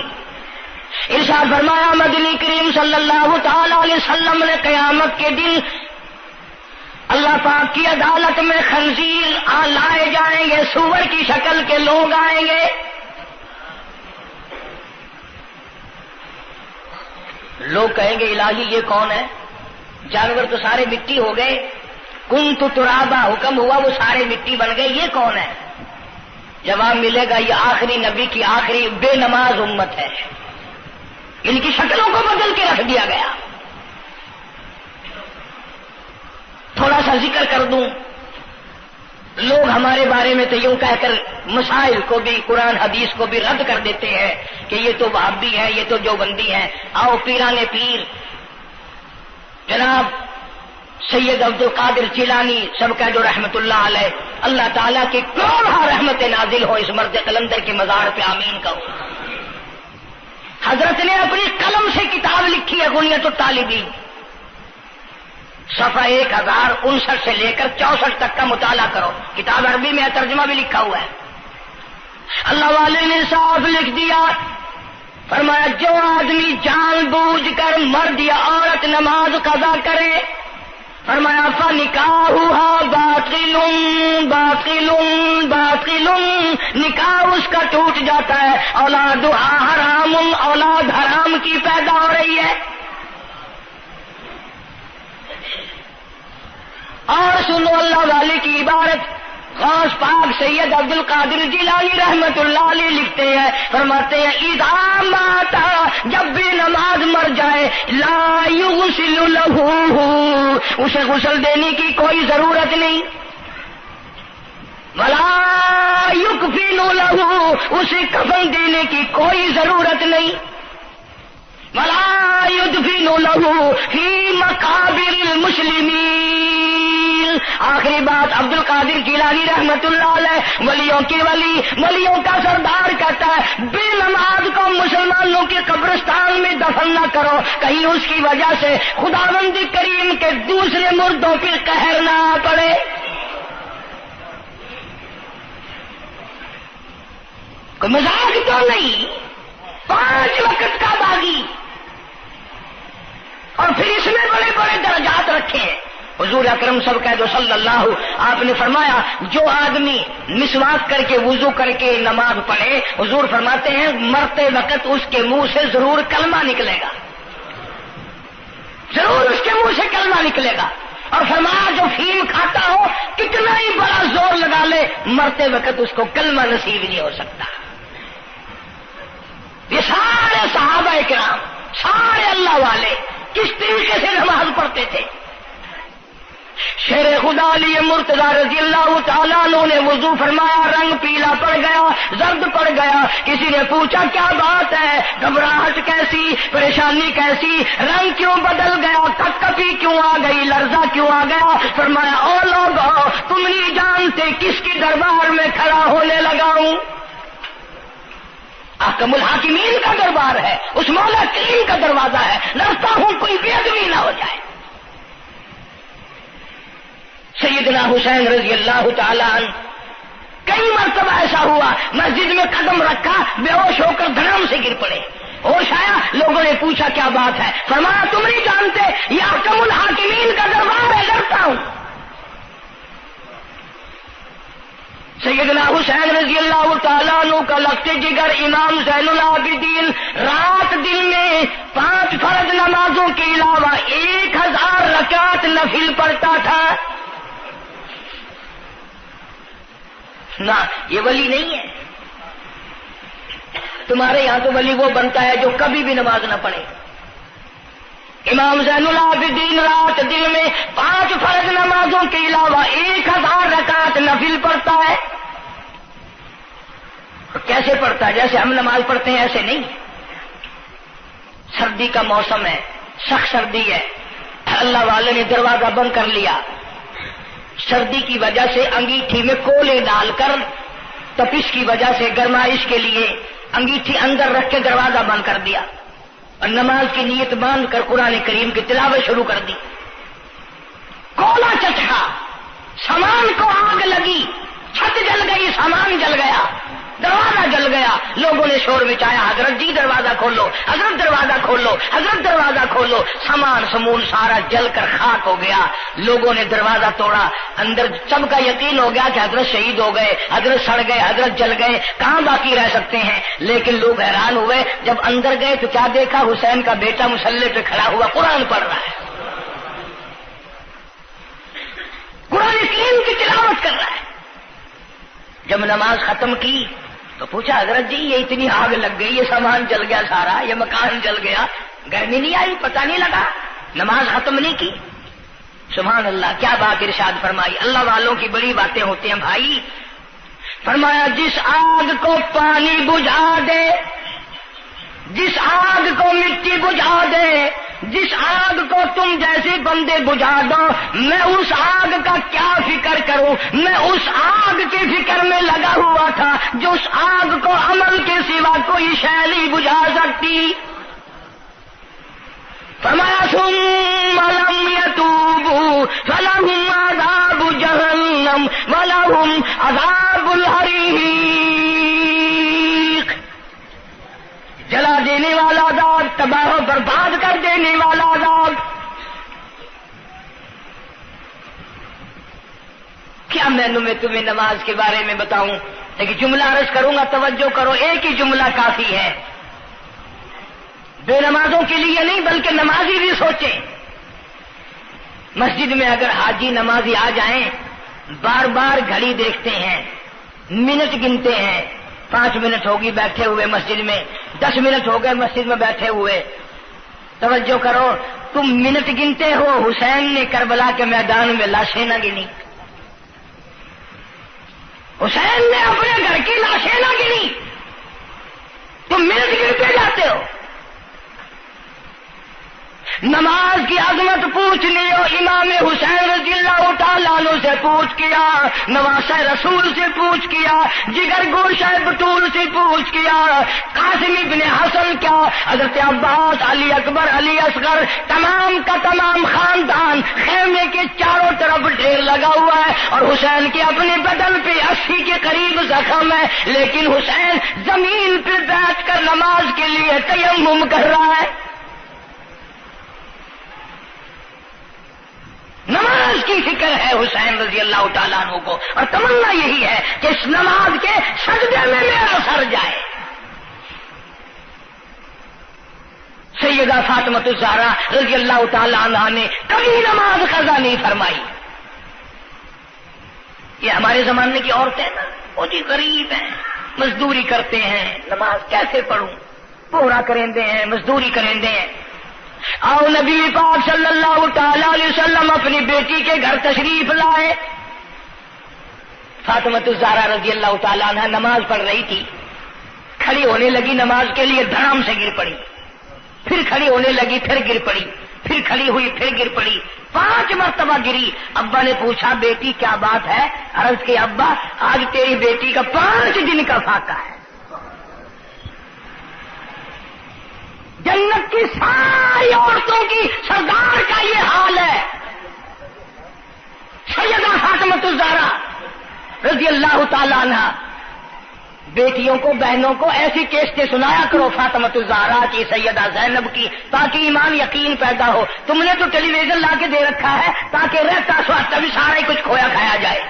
Speaker 1: ارشاد فرمایا مدنی کریم صلی اللہ تعالی علیہ وسلم نے قیامت کے دن اللہ پاک کی عدالت میں خنزیر لائے جائیں گے, سور کی شکل کے لوگ آئیں گے. لوگ کہیں گے الہی یہ کون ہے, جانور تو سارے مٹی ہو گئے, کنت ترابا حکم ہوا وہ سارے مٹی بن گئے, یہ کون ہے؟ جواب ملے گا یہ آخری نبی کی آخری بے نماز امت ہے, ان کی شکلوں کو بدل کے رکھ دیا گیا. تھوڑا سا ذکر کر دوں, لوگ ہمارے بارے میں تو یوں کہہ کر مسائل کو بھی قرآن حدیث کو بھی رد کر دیتے ہیں کہ یہ تو وہابی ہے, یہ تو دیوبندی ہے. آؤ پیران پیر جناب سید عبد القادر جیلانی سب کا جو رحمت اللہ علیہ, اللہ تعالیٰ کی کروڑہ رحمت نازل ہو اس مرد قلندر کے مزار پہ, آمین کہو. حضرت نے اپنی قلم سے کتاب لکھی ہے غنیت الطالبین, صفحہ 1059 سے لے کر 64 تک کا مطالعہ کرو. کتاب عربی میں ترجمہ بھی لکھا ہوا ہے. اللہ والے نے صاف لکھ دیا فرمایا جو آدمی جان بوجھ کر مرد یا عورت نماز قضا کرے، فرمایا فنکاحها باطل باطل باطل، نکاح اس کا ٹوٹ جاتا ہے، اولادها حرام، اولاد حرام کی پیدا ہو رہی ہے۔ اور سنو اللہ والے کی عبارت، غوث پاک سید عبد القادر جیلانی رحمت اللہ علیہ لکھتے ہیں، فرماتے ہیں اذا مات، جب بھی نماز مر جائے، لا یغسل لہ، اسے غسل دینے کی کوئی ضرورت نہیں، ولا یکفن لہ، اسے کفن دینے کی کوئی ضرورت نہیں، ولا یدفن لہ فی مقابر المسلمین۔ آخری بات عبد القادر جیلانی رحمت اللہ علیہ، ولیوں کی ولی، ولیوں کا سردار کہتا ہے بے نماز کو مسلمانوں کے قبرستان میں دفن نہ کرو، کہیں اس کی وجہ سے خداوند کریم کے دوسرے مردوں پہ قہر نہ پڑے۔ کوئی مذاق تو نہیں، 5 وقت کا باغی، اور پھر اس میں بڑے بڑے درجات رکھے ہیں۔ حضور اکرم صلی اللہ آپ نے فرمایا جو آدمی مسواک کر کے وضو کر کے نماز پڑھے، حضور فرماتے ہیں مرتے وقت اس کے منہ سے ضرور کلمہ نکلے گا، ضرور اس کے منہ سے کلمہ نکلے گا۔ اور فرمایا جو فیم کھاتا ہو کتنا ہی بڑا زور لگا لے، مرتے وقت اس کو کلمہ نصیب نہیں ہو سکتا۔ یہ سارے صحابہ کرام، سارے اللہ والے کس طریقے سے نماز پڑھتے تھے۔ شیر خدا علی مرتضی رضی اللہ تعالیٰ عنہ نے وضو فرمایا، رنگ پیلا پڑ گیا، زرد پڑ گیا، کسی نے پوچھا کیا بات ہے، گھبراہٹ کیسی، پریشانی کیسی، رنگ کیوں بدل گیا، کپکپی کیوں آ گئی، لرزہ کیوں آ گیا؟ فرمایا او لوگو تم نہیں جانتے کس کی دربار میں کھڑا ہونے لگا ہوں، احکم الحاکمین کا دربار ہے، اس مولا کریم کا دروازہ ہے، ڈرتا ہوں کوئی بے ادبی نہ ہو جائے۔ سیدنا حسین رضی اللہ تعالیٰ عنہ کئی مرتبہ ایسا ہوا مسجد میں قدم رکھا، بے ہوش ہو کر دھڑام سے گر پڑے، ہوش آیا، لوگوں نے پوچھا کیا بات ہے، فرمایا تم نہیں جانتے یہ احکم الحاکمین کا دربار ہے، ڈرتا ہوں۔ سیدنا حسین رضی اللہ تعالیٰ عنہ کا لخت جگر امام زین العابدین رات دن میں 5 فرض نمازوں کے علاوہ 1000 رکعت نفل پڑھتا تھا۔ نہ یہ ولی نہیں ہے، تمہارے یہاں تو ولی وہ بنتا ہے جو کبھی بھی نماز نہ پڑھے۔ امام زین العابدین رات دن میں 5 فرض نمازوں کے علاوہ 1000 رکعت نفل پڑھتا ہے۔ کیسے پڑھتا ہے؟ جیسے ہم نماز پڑھتے ہیں ایسے نہیں، سردی کا موسم ہے، سخت سردی ہے، اللہ والے نے دروازہ بند کر لیا، سردی کی وجہ سے انگیٹھی میں کولے ڈال کر تپش کی وجہ سے گرمائش کے لیے انگیٹھی اندر رکھ کے دروازہ بند کر دیا اور نماز کی نیت باندھ کر قرآن کریم کی تلاوت شروع کر دی۔ کولا چچا، سامان کو آگ لگی، چھت جل گئی، سامان جل گیا، دروازہ جل گیا، لوگوں نے شور مچایا حضرت جی دروازہ کھولو، حضرت دروازہ کھولو، حضرت دروازہ کھولو، سامان سمون سارا جل کر خاک ہو گیا۔ لوگوں نے دروازہ توڑا، اندر سب کا یقین ہو گیا کہ حضرت شہید ہو گئے، حضرت سڑ گئے، حضرت جل گئے، کہاں باقی رہ سکتے ہیں۔ لیکن لوگ حیران ہوئے، جب اندر گئے تو کیا دیکھا؟ حسین کا بیٹا مصلی پہ کھڑا ہوا قرآن پڑھ رہا ہے، قرآن کریم کی تلاوت کر رہا ہے۔ جب نماز ختم کی تو پوچھا حضرت جی یہ اتنی آگ لگ گئی، یہ سامان جل گیا سارا، یہ مکان جل گیا، گرمی نہیں آئی، پتہ نہیں لگا، نماز ختم نہیں کی؟ سبحان اللہ، کیا بات ارشاد فرمائی۔ اللہ والوں کی بڑی باتیں ہوتی ہیں بھائی۔ فرمایا جس آگ کو پانی بجھا دے، جس آگ کو مٹی بجھا دے، جس آگ کو تم جیسے بندے بجھا دو، میں اس آگ کا کیا فکر کروں؟ میں اس آگ کی فکر میں لگا ہوا تھا جو اس آگ کو عمل کے سوا کوئی شے نہیں بجھا سکتی۔ فرمایا ثم لم يتوبوا فلهم عذاب جہنم ولهم عذاب الحریق۔ جلا دینے عذاب، تباہ و برباد کر دینے والا عذاب۔ کیا میں تمہیں نماز کے بارے میں بتاؤں؟ لیکن جملہ عرض کروں گا، توجہ کرو، ایک ہی جملہ کافی ہے، بے نمازوں کے لیے نہیں بلکہ نمازی بھی سوچیں۔ مسجد میں اگر حاجی نمازی آ جائیں، بار بار گھڑی دیکھتے ہیں، منٹ گنتے ہیں، 5 منٹ ہوگی بیٹھے ہوئے مسجد میں، 10 منٹ ہو گئے مسجد میں بیٹھے ہوئے۔ توجہ کرو، تم منٹ گنتے ہو، حسین نے کربلا کے میدان میں لاشیں نہ گنی، حسین نے اپنے گھر کی لاشیں نہ گنی، تم منٹ گنتے جاتے ہو۔ نماز کی عظمت پوچھ لیو، امام حسین رضی اللہ تعالیٰ عنہ سے پوچھ کیا، نواسہ رسول سے پوچھ کیا، جگر گوشہ بطول سے پوچھ کیا، قاسم ابن حسن کیا، حضرت عباس، علی اکبر، علی اصغر، تمام کا تمام خاندان خیمے کے چاروں طرف ڈھیر لگا ہوا ہے، اور حسین کے اپنے بدن پہ 80 کے قریب زخم ہے، لیکن حسین زمین پہ بیٹھ کر نماز کے لیے تیمم کر رہا ہے۔ نماز کی فکر ہے حسین رضی اللہ تعالیٰ عنہ کو، اور تمنا یہی ہے کہ اس نماز کے سجدے میں میرا سر جائے۔ سیدہ فاطمہ الزہرا رضی اللہ تعالیٰ عنہ نے کبھی نماز قضا نہیں فرمائی۔ یہ ہمارے زمانے کی عورتیں نا، وہ جی غریب ہیں، مزدوری کرتے ہیں، نماز کیسے پڑھوں، پورا کریں دے ہیں، مزدوری کریں دے ہیں۔ آؤ نبی پاک صلی اللہ تعالی علیہ وسلم اپنی بیٹی کے گھر تشریف لائے۔ فاطمہ الزہرا رضی اللہ تعالیٰ عنہ نماز پڑھ رہی تھی، کھڑی ہونے لگی نماز کے لیے، دھڑام سے گر پڑی، پھر کھڑی ہونے لگی، پھر گر پڑی، پھر کھڑی ہوئی، پھر گر پڑی، 5 مرتبہ گری۔ ابا نے پوچھا بیٹی کیا بات ہے؟ عرض کی ابا آج تیری بیٹی کا 5 دن کا فاقہ ہے، جنت کی ساری عورتوں کی سردار کا یہ حال ہے۔ سیدہ فاطمہ الزہرا رضی اللہ تعالیٰ عنہ، بیٹیوں کو، بہنوں کو ایسی کیسٹیں سنایا کرو فاطمہ الزہرا کی، سیدہ زینب کی، تاکہ ایمان یقین پیدا ہو۔ تم نے تو ٹیلی ویژن لا کے دے رکھا ہے تاکہ رہتا سوچتا بھی سارا ہی کچھ کھویا کھایا جائے۔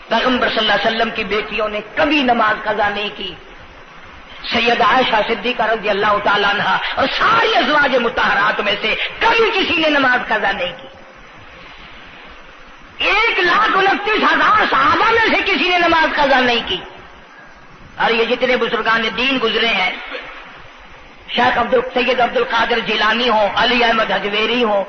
Speaker 1: پیغمبر صلی اللہ علیہ وسلم کی بیٹیوں نے کبھی نماز قضا نہیں کی۔ سیدہ عائشہ صدیقہ رضی اللہ تعالیٰ عنہ اور ساری ازواج مطہرات میں سے کبھی کسی نے نماز قضا نہیں کی۔ 1,29,000 صحابہ میں سے کسی نے نماز قضا نہیں کی۔ اور یہ جتنے بزرگان دین گزرے ہیں، شیخ سید عبد القادر جیلانی ہوں، علی احمد حجویری ہوں،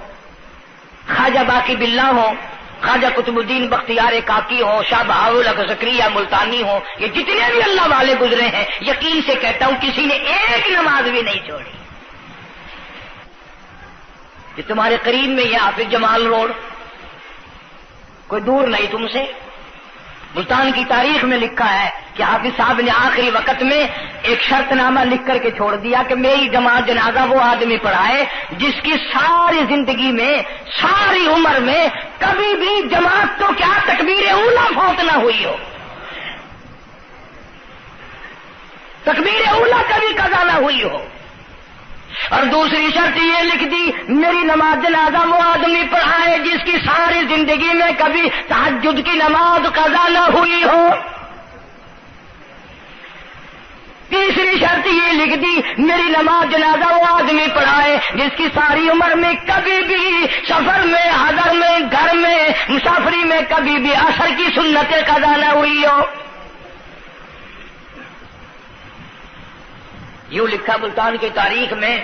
Speaker 1: خواجہ باقی باللہ ہوں، خواجہ قطب الدین بختیار کاکی ہو، شاہ بہاءالحق زکریا ملتانی ہو، یہ جتنے بھی اللہ والے گزرے ہیں، یقین سے کہتا ہوں کسی نے ایک نماز بھی نہیں چھوڑی۔ یہ تمہارے قریب میں یہ حافظ جمال روڈ، کوئی دور نہیں تم سے، ملتان کی تاریخ میں لکھا ہے کہ حافظ صاحب نے آخری وقت میں ایک شرط نامہ لکھ کر کے چھوڑ دیا کہ میری جماعت جنازہ وہ آدمی پڑھائے جس کی ساری زندگی میں، ساری عمر میں کبھی بھی جماعت تو کیا تکبیر اولا فوت نہ ہوئی ہو، تکبیر اولا کبھی قضا نہ ہوئی ہو۔ اور دوسری شرط یہ لکھ دی میری نماز جنازہ وہ آدمی پڑھائے جس کی ساری زندگی میں کبھی تہجد کی نماز قضا نہ ہوئی ہو۔ تیسری شرط یہ لکھ دی میری نماز جنازہ وہ آدمی پڑھائے جس کی ساری عمر میں کبھی بھی سفر میں، حضر میں، گھر میں، مسافری میں کبھی بھی عصر کی سنت قضا نہ ہوئی ہو۔ یوں لکھا ملتان کی تاریخ میں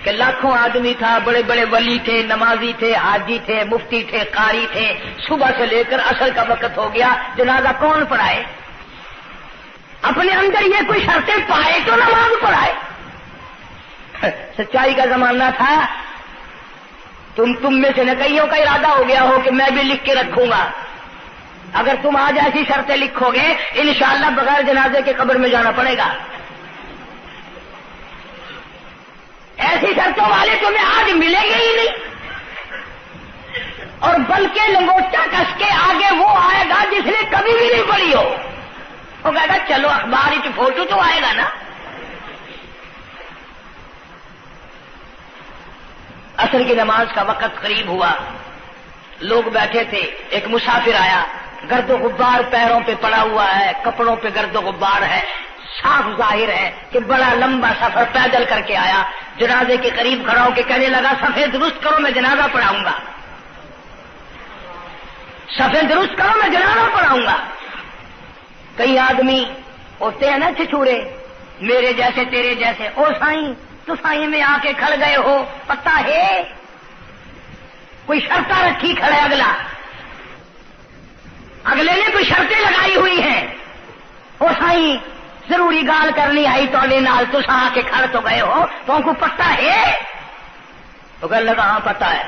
Speaker 1: کہ لاکھوں آدمی تھا، بڑے بڑے ولی تھے، نمازی تھے، حاجی تھے، مفتی تھے، قاری تھے، صبح سے لے کر عصر کا وقت ہو گیا، جنازہ کون پڑھائے؟ اپنے اندر یہ کوئی شرطیں پائے تو نماز پڑھائے۔ سچائی کا زمانہ تھا، تم میں سے نہ کئیوں کا ارادہ ہو گیا ہو کہ میں بھی لکھ کے رکھوں گا، اگر تم آج ایسی شرطیں لکھو گے انشاءاللہ بغیر جنازے کے قبر میں جانا پڑے گا۔ ایسی شرطوں والے تمہیں آج ملیں گے ہی نہیں، اور بلکہ لنگوٹا کس کے آگے وہ آئے گا جس نے کبھی بھی نہیں پڑھی ہو، وہ کہے گا چلو اخبار ہی فوٹو تو آئے گا نا، عصر کی نماز کا وقت قریب ہوا، لوگ بیٹھے تھے، ایک مسافر آیا، گرد و غبار پیروں پہ پڑا ہوا ہے، کپڑوں پہ گرد و غبار ہے، صاف ظاہر ہے کہ بڑا لمبا سفر پیدل کر کے آیا۔ جنازے کے قریب کھڑا ہو کے کہنے لگا صفیں درست کرو میں جنازہ پڑھاؤں گا، صفیں درست کرو میں جنازہ پڑھاؤں گا۔ کئی آدمی ہوتے ہیں نا چھچورے، میرے جیسے تیرے جیسے، او سائیں تو سائیں میں آ کے کھڑ گئے ہو، پتہ ہے کوئی شرطیں رکھی کھڑے، اگلے نے کوئی شرطیں لگائی ہوئی ہیں، او سائیں ضروری گال کرنی آئی تو نال تو آ کے کھڑ تو گئے ہو، تو ان کو پتہ ہے؟ تو کہنے لگا ہاں پتہ ہے۔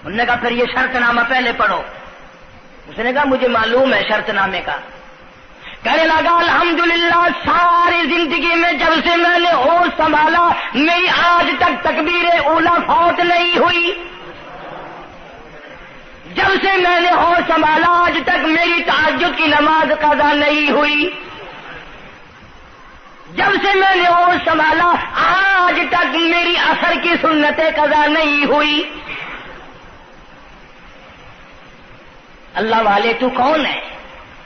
Speaker 1: انہوں نے کہا پھر یہ شرط نامہ پہلے پڑھو۔ اس نے کہا مجھے معلوم ہے شرط نامے کا۔ کہنے لگا الحمدللہ ساری زندگی میں جب سے میں نے ہوش سنبھالا میری آج تک تکبیر اولا فوت نہیں ہوئی، جب سے میں نے ہوش سنبھالا آج تک میری تہجد کی نماز قضا نہیں ہوئی، جب سے میں نے ہوش سنبھالا آج تک میری عصر کی سنتیں قضا نہیں ہوئی۔ اللہ والے تو کون ہے؟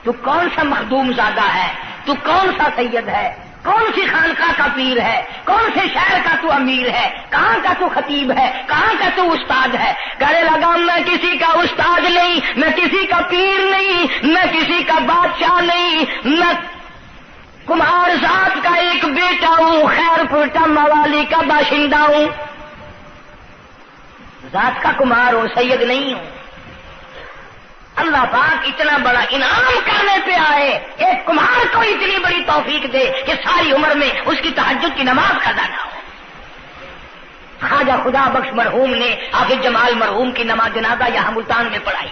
Speaker 1: تو کون سا مخدوم زادہ ہے؟ تو کون سا سید ہے؟ کون سی خانقاہ کا پیر ہے؟ کون سے شہر کا تو امیر ہے؟ کہاں کا تو خطیب ہے؟ کہاں کا تو استاد ہے؟ کہنے لگا میں کسی کا استاد نہیں، میں کسی کا پیر نہیں، میں کسی کا بادشاہ نہیں، میں کمہار ذات کا ایک بیٹا ہوں، خیر پورٹا موالی کا باشندہ ہوں، ذات کا کمہار ہوں، سید نہیں ہوں۔ اللہ پاک اتنا بڑا انعام کرنے پہ آئے، ایک کمہار کو اتنی بڑی توفیق دے کہ ساری عمر میں اس کی تہجد کی نماز قضا نہ ہو۔ خواجہ خدا بخش مرحوم نے حافظ جمال مرحوم کی نماز جنازہ یہاں ملتان میں پڑھائی۔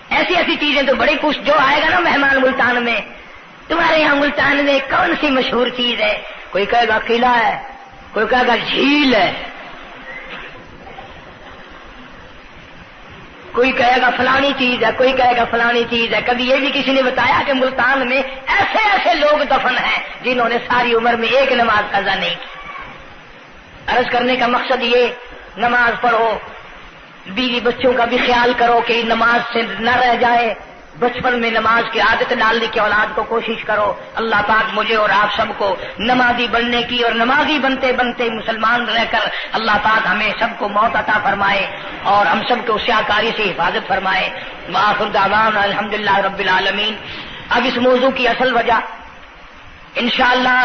Speaker 1: ایسی ایسی چیزیں تو بڑی کچھ، جو آئے گا نا مہمان ملتان میں، تمہارے یہاں ملتان میں کون سی مشہور چیز ہے؟ کوئی کہے گا قلعہ ہے، کوئی کہے گا جھیل ہے، کوئی کہے گا فلانی چیز ہے، کوئی کہے گا فلانی چیز ہے۔ کبھی یہ بھی کسی نے بتایا کہ ملتان میں ایسے ایسے لوگ دفن ہیں جنہوں نے ساری عمر میں ایک نماز قضا نہیں کی۔ عرض کرنے کا مقصد یہ، نماز پڑھو، بیوی بچوں کا بھی خیال کرو کہ نماز سے نہ رہ جائے، بچپن میں نماز کی عادت ڈالنے کی اولاد کو کوشش کرو۔ اللہ پاک مجھے اور آپ سب کو نمازی بننے کی اور نمازی بنتے بنتے مسلمان رہ کر اللہ پاک ہمیں سب کو موت عطا فرمائے اور ہم سب کو سیاکاری سے حفاظت فرمائے۔ وآخر دعوانا الحمدللہ رب العالمین۔ اب اس موضوع کی اصل وجہ انشاءاللہ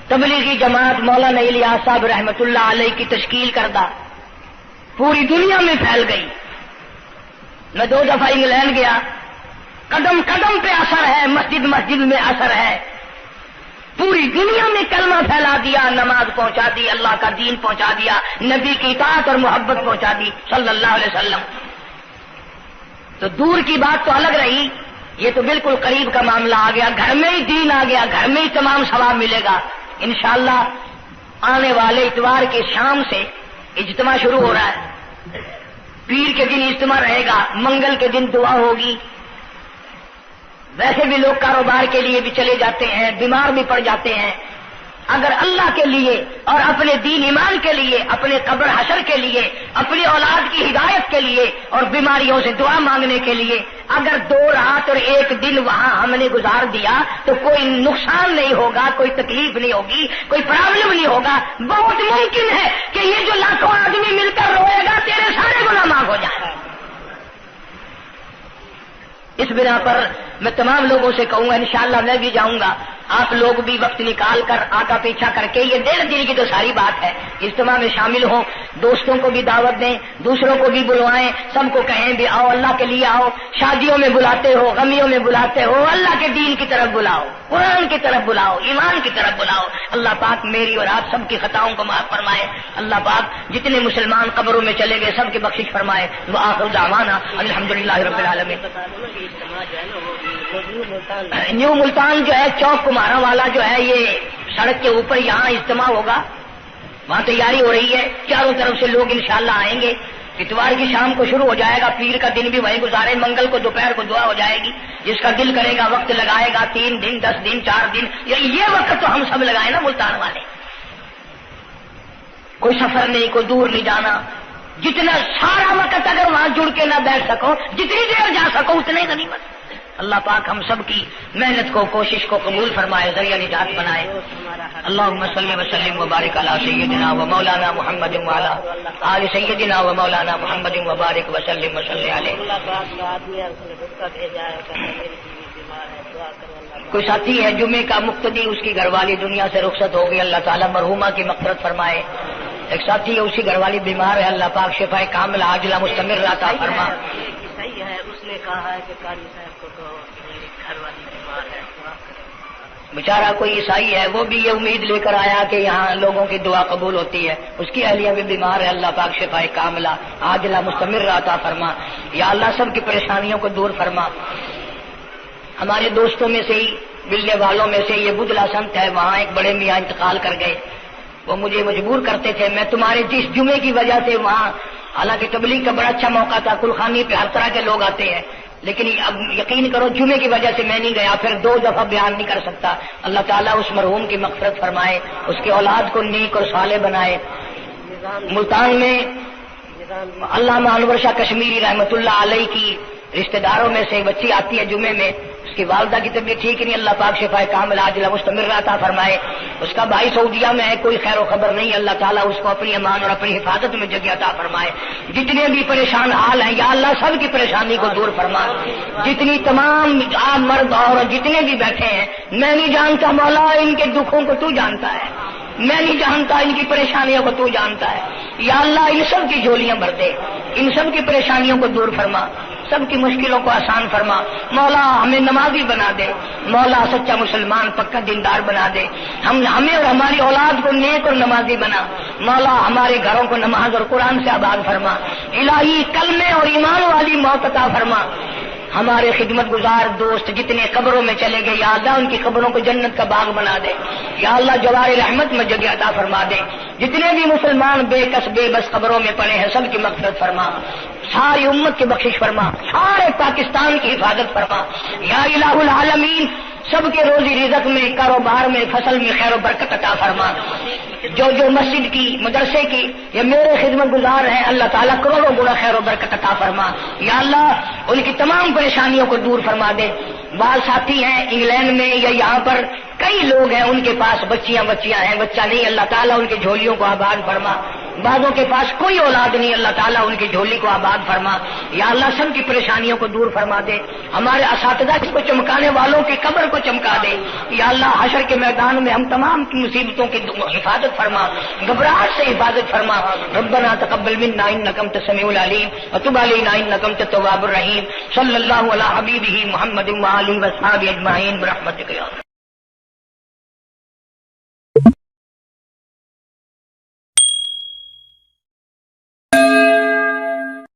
Speaker 1: تبلیغی جماعت مولانا الیاس صاحب رحمۃ اللہ علیہ کی تشکیل کردہ پوری دنیا میں پھیل گئی۔ میں 2 دفعہ انگلینڈ گیا، قدم قدم پہ اثر ہے، مسجد مسجد میں اثر ہے، پوری دنیا میں کلمہ پھیلا دیا، نماز پہنچا دی، اللہ کا دین پہنچا دیا، نبی کی اطاعت اور محبت پہنچا دی صلی اللہ علیہ وسلم۔ تو دور کی بات تو الگ رہی، یہ تو بالکل قریب کا معاملہ آ گیا، گھر میں ہی دین آ گیا، گھر میں ہی تمام ثواب ملے گا انشاءاللہ۔ آنے والے اتوار کے شام سے اجتماع شروع ہو رہا ہے، پیر کے دن اجتماع رہے گا، منگل کے دن دعا ہوگی۔ ویسے بھی لوگ کاروبار کے لیے بھی چلے جاتے ہیں، بیمار بھی پڑ جاتے ہیں، اگر اللہ کے لیے اور اپنے دین ایمان کے لیے، اپنے قبر حشر کے لیے، اپنی اولاد کی ہدایت کے لیے اور بیماریوں سے دعا مانگنے کے لیے اگر 2 رات اور 1 دن وہاں ہم نے گزار دیا تو کوئی نقصان نہیں ہوگا، کوئی تکلیف نہیں ہوگی، کوئی پرابلم نہیں ہوگا۔ بہت ممکن ہے کہ یہ جو لاکھوں آدمی مل کر روئے گا تیرے سارے گناہ معاف ہو جائیں۔ اس بنا پر میں تمام لوگوں سے کہوں گا انشاءاللہ میں بھی جاؤں گا، آپ لوگ بھی وقت نکال کر آقا پیچھا کر کے، یہ 1.5 دن کی تو ساری بات ہے، اجتماع میں شامل ہوں، دوستوں کو بھی دعوت دیں، دوسروں کو بھی بلوائیں، سب کو کہیں بھی آؤ، اللہ کے لیے آؤ، شادیوں میں بلاتے ہو، غمیوں میں بلاتے ہو، اللہ کے دین کی طرف بلاؤ، قرآن کی طرف بلاؤ، ایمان کی طرف بلاؤ۔ اللہ پاک میری اور آپ سب کی خطاؤں کو معاف فرمائے، اللہ پاک جتنے مسلمان قبروں میں چلے گئے سب کی بخشش فرمائے۔ وآخر دعوانا الحمدللہ رب العالمین۔ نیو ملتان جو ہے چوک کمارا والا جو ہے، یہ سڑک کے اوپر یہاں اجتماع ہوگا، وہاں تیاری ہو رہی ہے، چاروں طرف سے لوگ انشاءاللہ آئیں گے۔ اتوار کی شام کو شروع ہو جائے گا، پیر کا دن بھی وہیں گزارے، منگل کو دوپہر کو دعا ہو جائے گی، جس کا دل کرے گا وقت لگائے گا، 3 دن 10 دن 4 دن، یہ وقت تو ہم سب لگائے نا ملتان والے۔ کوئی سفر نہیں، کوئی دور نہیں جانا، جتنا سارا وقت اگر وہاں جڑ کے نہ بیٹھ سکو، جتنی دیر جا سکو اتنے غنیمت۔ اللہ پاک ہم سب کی محنت کو، کوشش کو قبول فرمائے، ذریعہ نجات بنائے۔ اللہم صلی وسلم وبارک علی سیدنا و مولانا محمد وعلی آل سیدنا و مولانا محمد وبارک وسلم وصلی علیہ۔ کوئی ساتھی ہے جمعے کا مقتدی، اس کی گھر والی دنیا سے رخصت ہو گئی، اللہ تعالیٰ مرحومہ کی مغفرت فرمائے۔ ایک ساتھی ہے، اسی گھر والی بیمار ہے، اللہ پاک شفائے کاملہ عاجلہ مستمر عطا فرما۔
Speaker 2: صحیح ہے، اس نے کہا ہے کہ قاری صاحب کو تو میری گھر والی بیمار ہے۔
Speaker 1: بیچارہ کوئی عیسائی ہے، وہ بھی یہ امید لے کر آیا کہ یہاں لوگوں کی دعا قبول ہوتی ہے، اس کی اہلیہ بھی بیمار ہے، اللہ پاک شفائے کاملہ عاجلہ مستمر عطا فرما۔ یا اللہ سب کی پریشانیوں کو دور فرما۔ ہمارے دوستوں میں سے ہی، ملنے والوں میں سے یہ بدلا سنت ہے، وہاں ایک بڑے میاں انتقال کر گئے۔ وہ مجھے مجبور کرتے تھے، میں تمہارے جس جمعے کی وجہ سے وہاں، حالانکہ تبلیغ کا بڑا اچھا موقع تھا، کلخانی پہ ہر طرح کے لوگ آتے ہیں، لیکن اب یقین کرو جمعے کی وجہ سے میں نہیں گیا، پھر 2 دفعہ بیان نہیں کر سکتا۔ اللہ تعالیٰ اس مرحوم کی مغفرت فرمائے، اس کے اولاد کو نیک اور صالح بنائے۔ ملتان میں علامہ انور شاہ کشمیری رحمت اللہ علیہ کی رشتہ داروں میں سے بچی آتی ہے جمعے میں، اس کی والدہ کی طبیعت ٹھیک نہیں، اللہ پاک شفائے کاملہ عاجلہ مستمر عطا فرمائے۔ اس کا بھائی سعودیہ میں ہے، کوئی خیر و خبر نہیں، اللہ تعالیٰ اس کو اپنی امان اور اپنی حفاظت میں جگہ عطا فرمائے۔ جتنے بھی پریشان حال ہیں یا اللہ سب کی پریشانی کو دور فرما۔ جتنی تمام عام مرد اور جتنے بھی بیٹھے ہیں، میں نہیں جانتا مولا ان کے دکھوں کو تو جانتا ہے، میں نہیں جانتا ان کی پریشانیوں کو تو جانتا ہے، یا اللہ ان سب کی جھولیاں بھر دے، ان سب کی پریشانیوں کو دور فرما، سب کی مشکلوں کو آسان فرما۔ مولا ہمیں نمازی بنا دے، مولا سچا مسلمان پکا دیندار بنا دے، ہمیں اور ہماری اولاد کو نیک اور نمازی بنا۔ مولا ہمارے گھروں کو نماز اور قرآن سے آباد فرما، الہی کلمے اور ایمان والی موت عطا فرما۔ ہمارے خدمت گزار دوست جتنے قبروں میں چلے گئے، یا اللہ ان کی قبروں کو جنت کا باغ بنا دے، یا اللہ جوار رحمت میں جگہ عطا فرما دے۔ جتنے بھی مسلمان بے کس بے بس قبروں میں پڑے ہیں، سب کی مغفرت فرما، ساری امت کی بخشش فرما، سارے پاکستان کی حفاظت فرما، یا الہ العالمین سب کے روزی رزق میں، کاروبار میں، فصل میں خیر و برکت عطا فرما۔ جو مسجد کی، مدرسے کی یا میرے خدمت گزار ہیں، اللہ تعالیٰ کروڑوں گنا خیر و برکت عطا فرما، یا اللہ ان کی تمام پریشانیوں کو دور فرما دے۔ بعض ساتھی ہیں انگلینڈ میں یا یہاں پر کئی لوگ ہیں، ان کے پاس بچیاں ہیں، بچہ نہیں، اللہ تعالیٰ ان کی جھولیوں کو آباد فرما۔ بعضوں کے پاس کوئی اولاد نہیں، اللہ تعالیٰ ان کی جھولی کو آباد فرما، یا اللہ سب کی پریشانیوں کو دور فرما دے۔ ہمارے اساتذہ کو چمکانے والوں کی قبر کو چمکا دے، یا اللہ حشر کے میدان میں ہم تمام کی مصیبتوں کی حفاظت فرما، گھبراہٹ سے حفاظت فرما۔ ربنا تقبل منا انک انت السمیع العلیم وتب علینا انک انت التواب الرحیم۔ صلی اللہ علی حبیبہ محمد وآلہ وصحبہ اجمعین برحمتک یا